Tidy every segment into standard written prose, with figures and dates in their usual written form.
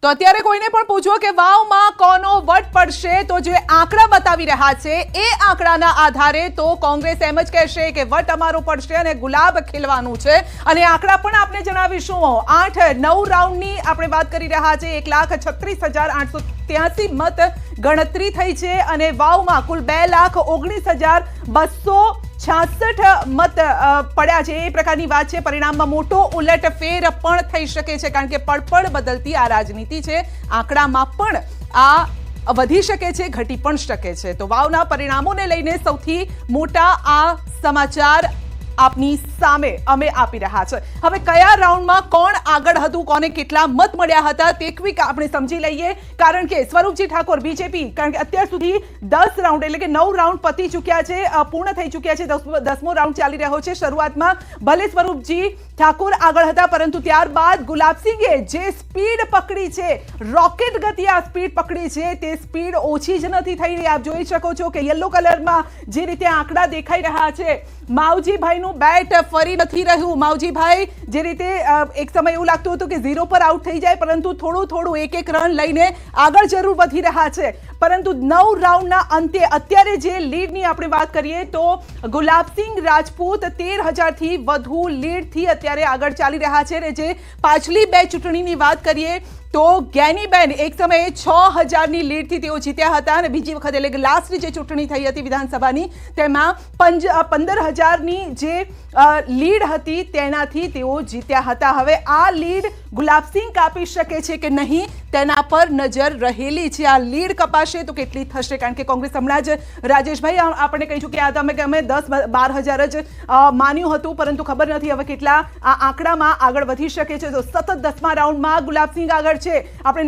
તો અત્યારે કોઈને પણ પૂછો કે વાવમાં કોનો વટ પડશે તો જે આંકડા બતાવી રહ્યા છે એ આંકડાના આધારે તો કોંગ્રેસ એમ જ કહેશે કે વટ અમારો પડશે અને ગુલાબ ખીલવાનું છે અને આંકડા પણ આપણે જણાવીશું 8-9 રાઉન્ડની આપણે વાત કરી રહ્યા છે 1,36,883 મત ગણતરી થઈ છે અને વાવમાં કુલ 2,19,266 મત પડ્યા છે એ પ્રકારની વાત છે પરિણામમાં મોટો ઉલટફેર પણ થઈ શકે છે કારણ કે પડપડ બદલતી આ રાજનીતિ છે આંકડામાં પણ આ વધી શકે છે ઘટી પણ શકે છે તો વાવના પરિણામોને લઈને સૌથી મોટા આ સમાચાર આપની સામે અમે આપી રહ્યા છે હવે કયા રાઉન્ડમાં કોણ આગળ હતું કોને કેટલા મત મળ્યા હતા તે ક્વિક આપણે સમજી લઈએ કારણ કે સ્વરૂપજી ઠાકોર બીજેપી કારણ કે અત્યાર સુધી 10 રાઉન્ડ એટલે કે 9 રાઉન્ડ પતી ચૂક્યા છે પૂર્ણ થઈ ચૂક્યા છે 10મો રાઉન્ડ ચાલી રહ્યો છે શરૂઆતમાં ભલે સ્વરૂપજી ઠાકોર આગળ હતા પરંતુ ત્યારબાદ ગુલાબસિંહે જે સ્પીડ પકડી છે રોકેટ ગતિ આ સ્પીડ પકડી છે તે સ્પીડ ઓછી જ નથી થઈ રહી આપ જોઈ શકો છો કે યલો કલરમાં જે રીતે આંકડા દેખાઈ રહ્યા છે માવજીભાઈ બેટ ફરી નથી રહ્યું માવજીભાઈ જે રીતે એક સમય એવું લાગતું હતું કે 0 પર આઉટ થઈ જાય પરંતુ થોડું એક રન લઈને આગળ જરૂર વધી રહ્યા છે પરંતુ 9 રાઉન્ડના અંતે અત્યારે જે લીડની આપણે વાત કરીએ તો ગુલાબસિંહ રાજપૂત 13,000 થી વધુ લીડથી અત્યારે આગળ ચાલી રહ્યા છે અને જે પાછલી બે ચૂંટણીની વાત કરીએ તો જ્ઞાનીબેન એક સમયે 6,000ની લીડથી તેઓ જીત્યા હતા અને બીજી વખત એટલે કે લાસ્ટની જે ચૂંટણી થઈ હતી વિધાનસભાની તેમાં 15,000ની જે લીડ હતી તેનાથી તેઓ જીત્યા હતા હવે આ લીડ ગુલાબસિંહ કાપી શકે છે કે નહીં તેના પર નજર રહેલી છે આ લીડ કપાશે તો કેટલી થશે કારણ કે કોંગ્રેસ હમણાં જ રાજેશભાઈ આપણે કહી ચૂક્યા હતા કે અમે 10-12,000 જ માન્યું હતું પરંતુ ખબર નથી હવે કેટલા આ આંકડામાં આગળ વધી શકે છે તો સતત 10મા રાઉન્ડમાં ગુલાબસિંહ આગળ છે આપણે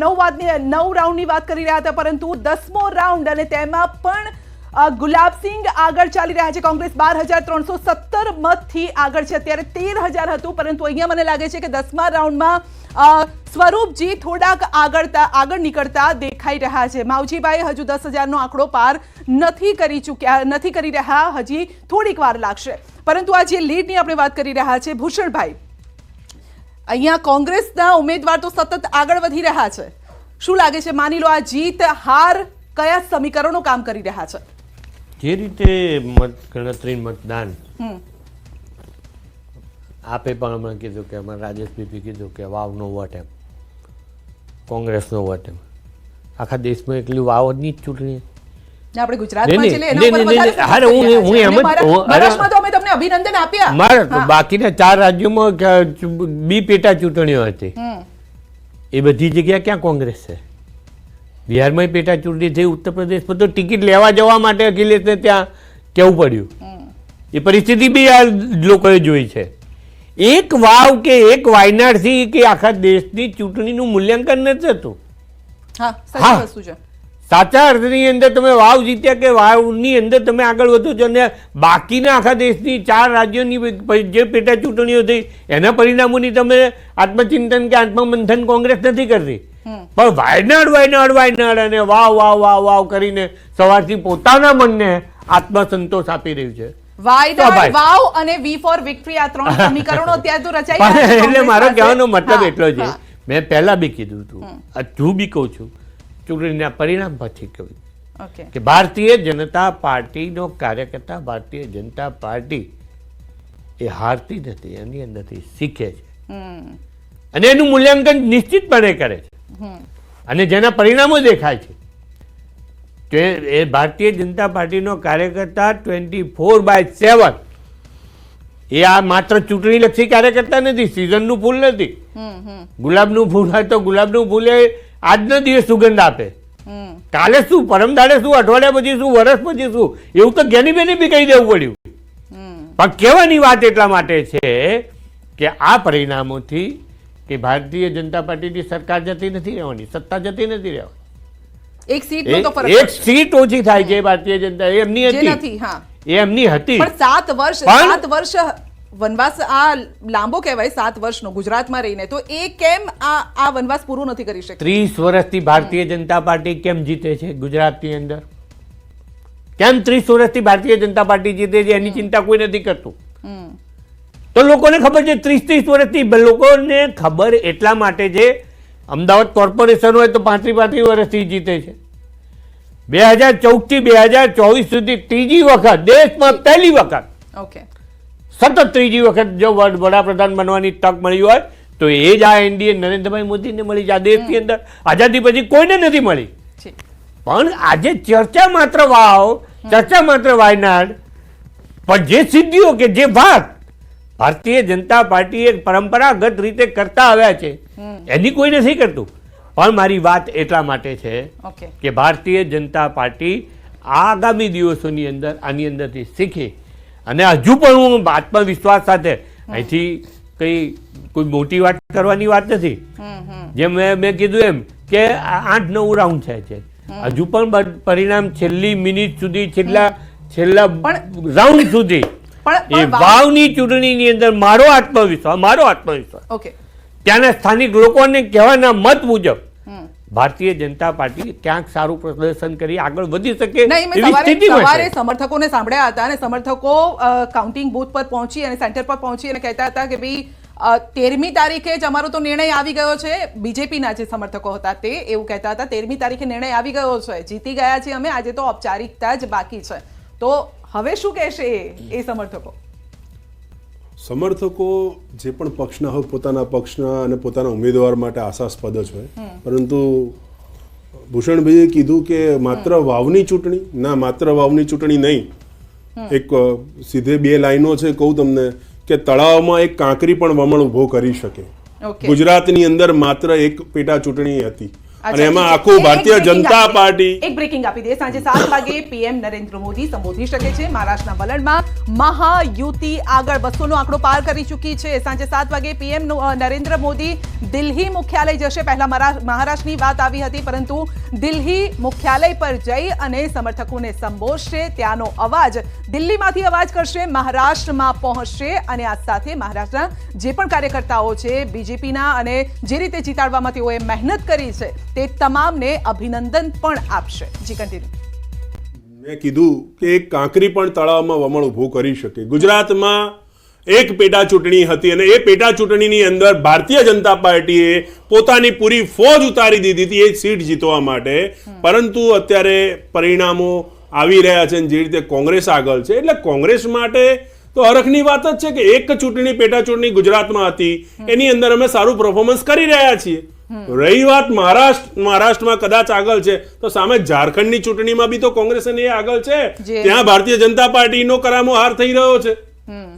9 રાઉન્ડની વાત કરી રહ્યા હતા પરંતુ 10મો રાઉન્ડ અને તેમાં પણ ગુલાબસિંહ આગળ ચાલી રહ્યા છે કોંગ્રેસ 12,317 મતથી આગળ છે અત્યારે 13,000 હતું પરંતુ અહીંયા મને લાગે છે કે 10મા રાઉન્ડમાં સ્વરૂપજી થોડાક આગળ નીકળતા દેખાઈ રહ્યા છે માવજીભાઈ હજુ 10,000નો આંકડો પાર નથી કરી રહ્યા હજી થોડીક વાર લાગશે પરંતુ આ જે લીડની આપણે વાત કરી રહ્યા છે ભૂષણભાઈ અહીંયા કોંગ્રેસના ઉમેદવાર તો સતત આગળ વધી રહ્યા છે શું લાગે છે માની લો આ જીત હાર કયા સમીકરણો કામ કરી રહ્યા છે જે રીતે ગણતરી મતદાન આપે પણ હમણાં કીધું કે અમારે રાજેશભાઈ કીધું કે વાવનો વોટ એમ કોંગ્રેસનો વોટ એમ આખા દેશમાં એટલી વાવની જ ચૂંટણી આપણે ગુજરાતમાં છે એના પર વધારે હું એમ મહારાષ્ટ્રમાં તો અમે તમને અભિનંદન આપ્યા મારે બાકીના 4 રાજ્યોમાં બી પેટા ચૂંટણીઓ હતી એ બધી જગ્યા ક્યાં કોંગ્રેસ છે બિહારમાં પેટા ચૂંટણી થઈ ઉત્તર પ્રદેશમાં તો ટિકિટ લેવા જવા માટે અખિલેશને ત્યાં કહેવું પડ્યું એ પરિસ્થિતિ બી આ લોકોએ જોઈ છે એક વાવ કે એક વાયનાડથી કે આખા દેશની ચૂંટણીનું મૂલ્યાંકન નથી થતું સાચા અર્થની અંદર તમે વાવ જીત્યા કે વાવની અંદર તમે આગળ વધો છો અને બાકીના આખા દેશની 4 રાજ્યોની જે પેટા ચૂંટણીઓ થઈ એના પરિણામોની તમે આત્મચિંતન કે આત્મમંથન કોંગ્રેસ નથી કરતી પણ વાયનાડ અને વાવ કરીને સવારથી પોતાના મનને આત્મસંતોષ આપી રહ્યું છે વાવ અને વી ફોર વિક્ટરી આ 3 સમીકરણો અત્યારે તો રચાઈ એટલે મારો કહેવાનો મતલબ એટલો છે મેં પહેલા બી કીધું હતું હજુ બી કહું છું ચૂંટણીના પરિણામ પછી કહ્યું કે ભારતીય જનતા પાર્ટીનો કાર્યકર્તા ભારતીય જનતા પાર્ટી એ હારતી નથી એની અંદરથી શીખે છે અને એનું મૂલ્યાંકન નિશ્ચિતપણે કરે છે અને જેના પરિણામો દેખાય છે કે એ ભારતીય જનતા પાર્ટીનો કાર્યકર્તા 24/7 એ આ માત્ર ચૂંટણીલક્ષી કાર્યકર્તા નથી સિઝનનું ફૂલ નથી ગુલાબનું ફૂલ હોય તો ગુલાબનું ફૂલ એ આજનો દિવસ સુગંધ આપે કાલે શું પરમદાડે શું અઠવાડિયા પછી શું વર્ષ પછી શું એવું તો જ્ઞાનીબેને બી કહી દેવું પડ્યું પણ કહેવાની વાત એટલા માટે છે કે આ પરિણામોથી કે ભારતીય જનતા પાર્ટીની સરકાર જતી નથી રહેવાની સત્તા જતી નથી રહેવાની એક સીટ ઓછી થાય છે ભારતીય જનતા એમની હતી એમની હતી પણ 7 વર્ષ વનવાસ આ લાંબો કહેવાય 7 વર્ષનો ગુજરાતમાં રહીને તો એ કેમ આ વનવાસ પૂરું નથી કરી શકતી 30 વર્ષથી ભારતીય જનતા પાર્ટી કેમ જીતે છે ગુજરાતની અંદર કેમ 30 વર્ષથી ભારતીય જનતા પાર્ટી જીતે છે એની ચિંતા કોઈ નથી કરતું તો લોકોને ખબર છે 30 વર્ષથી લોકોને ખબર એટલા માટે છે અમદાવાદ કોર્પોરેશન હોય તો 35 વર્ષથી જીતે છે. 2014 થી 2024 સુધી ત્રીજી વખત, દેશમાં પહેલી વખત, ઓકે, સતત ત્રીજી વખત જો વડાપ્રધાન બનવાની તક મળી હોય તો એ જ આ એનડીએ નરેન્દ્રભાઈ મોદીને મળી છે. આ દેશની અંદર આઝાદી પછી કોઈને નથી મળી. પણ આજે ચર્ચા માત્ર વાવ, ચર્ચા માત્ર વાયનાડ, પણ જે સિદ્ધિઓ કે જે વાત ભારતીય જનતા પાર્ટી એક પરંપરાગત રીતે કરતા આવ્યા છે એની કોઈ નથી કરતું. પણ મારી વાત એટલા માટે છે કે ભારતીય જનતા પાર્ટી આગામી દિવસોની અંદર આની અંદરથી શીખે અને હજુ પણ હું આત્મવિશ્વાસ સાથે અહીંથી કોઈ મોટી વાત કરવાની વાત નથી. જેમ મેં કીધું એમ કે 8-9 રાઉન્ડ છે, હજુ પણ પરિણામ છેલ્લી મિનિટ સુધી, છેલ્લા રાઉન્ડ સુધી એ વાવની ચૂંટણીની અંદર મારો આત્મવિશ્વાસ ત્યાંના સ્થાનિક લોકોને કહેવાના મત મુજબ ભારતીય જનતા પાર્ટી ક્યાંક સારું પ્રદર્શન કરી આગળ વધી શકે એવી સ્થિતિમાં છે. સવારે સમર્થકોને સાંભળ્યા હતા અને સમર્થકો કાઉન્ટિંગ બૂથ પર પહોંચી અને સેન્ટર પર પહોંચી અને કહેતા હતા કે ભાઈ 13મી તારીખે જ અમારો તો નિર્ણય આવી ગયો છે. બીજેપીના જે સમર્થકો હતા તે એવું કહેતા હતા 13મી તારીખે નિર્ણય આવી ગયો છે, જીતી ગયા છીએ અમે, આજે તો ઔપચારિકતા જ બાકી છે. તો હવે શું કહેશે એ સમર્થકો જે પણ પક્ષના હોય પોતાના પક્ષના અને પોતાના ઉમેદવાર માટે આશાસ્પદ જ હોય. પરંતુ ભૂષણભાઈએ કીધું કે માત્ર વાવની ચૂંટણી, ના માત્ર વાવની ચૂંટણી નહીં, એક સીધે 2 લાઈનો છે કહું તમને કે તળાવમાં એક કાંકરી પણ વમળ ઉભો કરી શકે. ગુજરાતની અંદર માત્ર એક પેટા ચૂંટણી હતી અને એમાં આખું ભારતીય જનતા પાર્ટી એક બ્રેકિંગ આપી દે. સાંજે 7 વાગે પીએમ નરેન્દ્ર મોદી સંબોધી શકે છે. મહારાષ્ટ્રના વલણમાં મહાયુતિ આગળ 200 નો આંકડો પાર કરી ચૂકી છે. સાંજે 7 વાગે પીએમ નરેન્દ્ર મોદી દિલ્હી મુખ્યાલય જશે. પહેલા મહારાષ્ટ્રની વાત આવી હતી, પરંતુ દિલ્હી મુખ્યાલય પર જઈ અને સમર્થકોને સંબોધશે. ત્યાંનો અવાજ દિલ્હીમાંથી અવાજ કરશે, મહારાષ્ટ્રમાં પહોંચશે અને આ સાથે મહારાષ્ટ્રના જે પણ કાર્યકર્તાઓ છે બીજેપીના અને જે રીતે જીતાડવામાં તેઓએ મહેનત કરી છે તે તમામને અભિનંદન પણ આપશે. જી કન્ટિન્યુ. મેં કીધું કે એક કાંકરી પણ તળાવમાં વમળ ઊભું કરી શકે. ગુજરાતમાં એક પેટા ચૂંટણી હતી અને એ પેટા ચૂંટણીની અંદર ભારતીય જનતા પાર્ટીએ પોતાની પૂરી ફોજ ઉતારી દીધી હતી એ સીટ જીતવા માટે. પરંતુ અત્યારે પરિણામો આવી રહ્યા છે જે રીતે કોંગ્રેસ આગળ છે, એટલે કોંગ્રેસ માટે તો હરખની વાત જ છે કે એક ચૂંટણી પેટા ચૂંટણી ગુજરાતમાં હતી એની અંદર અમે સારું પરફોર્મન્સ કરી રહ્યા છીએ. રહી વાત મહારાષ્ટ્રમાં કદાચ આગળ છે, તો સામે ઝારખંડની ચૂંટણીમાં બી તો કોંગ્રેસ અને એ આગળ છે. ત્યાં ભારતીય જનતા પાર્ટીનો કરામો હાર થઈ રહ્યો છે.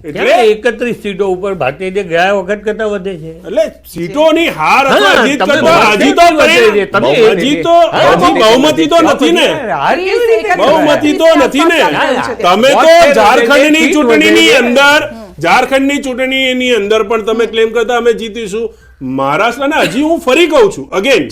એટલે 31 સીટો ઉપર ભારતીય ગયા વખત કરતા વધે છે. એટલે સીટોની હાર અથવા જીત કરતા હજી તો બહુમતી તો નથી ને. બહુમતી તો નથી ને. તમે તો ઝારખંડની ચૂંટણીની અંદર પણ તમે ક્લેમ કરતા અમે જીતીશું. મહારાષ્ટ્ર, અને હજી હું ફરી કહું છું અગેન